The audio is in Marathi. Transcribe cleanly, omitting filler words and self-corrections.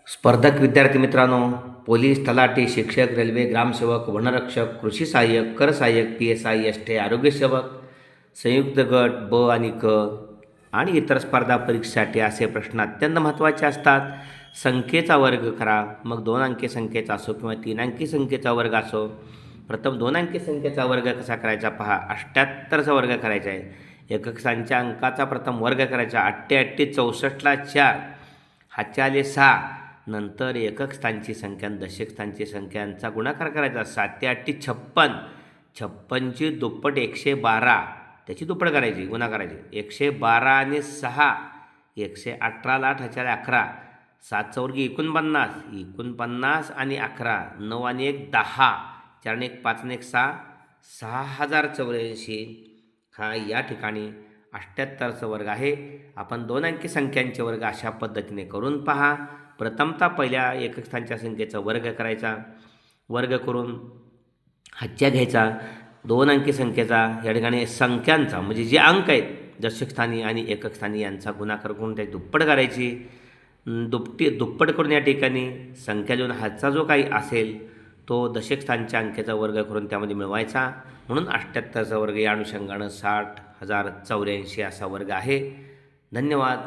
स्पर्धक विद्यार्थी मित्रांनो, पोलीस, तलाठी, शिक्षक, रेल्वे, ग्रामसेवक, वनरक्षक, कृषी सहाय्यक, कर सहाय्यक, PSI, एसटे, आरोग्य सेवक, संयुक्त गट ब आणि क आणि इतर स्पर्धा परीक्षेसाठी असे प्रश्न अत्यंत महत्त्वाचे असतात. संख्येचा वर्ग करा, मग 2 अंकी संख्येचा असो किंवा 3 अंकी संख्येचा वर्ग असो. प्रथम 2 अंकी संख्येचा वर्ग कसा करायचा पहा. 78चा वर्ग करायचा आहे. एकक स्थानच्या अंकाचा प्रथम वर्ग करायचा. 88 64ला 4, हातच्या आले 6. नंतर एकक स्थानची संख्या आणि दशक स्थानची संख्यांचा गुणाकार करायचा. 7 ते 8 56. 56ची दुप्पट 112, त्याची दुप्पट करायची, गुणा करायची. 112 आणि 6 118ला 8 हातच्या 11. 7 चौर्गी 49, 49 आणि 11, 9 आणि 1 10, 4 आणि 1 5 आणि 1 6, 6084. हा या ठिकाणी 78चा वर्ग आहे. आपण 2 अंकी संख्यांचे वर्ग अशा पद्धतीने करून पहा. प्रथमतः पहिल्या एकक स्थानच्या संख्येचा वर्ग करायचा. वर्ग करून हातच्या घ्यायचा. 2 अंकी संख्येचा या ठिकाणी संख्यांचा म्हणजे जे अंक आहेत दशक स्थानी आणि एकक स्थानी यांचा गुणाकार करून त्याची दुप्पट करायची. दुप्पट करून या ठिकाणी संख्या देऊन हातचा जो काही असेल तो दशक स्थानच्या अंकाचा वर्ग करून त्यामध्ये मिळवायचा. म्हणून 78चा वर्ग या अनुषंगानं 60,084 असा वर्ग आहे. धन्यवाद.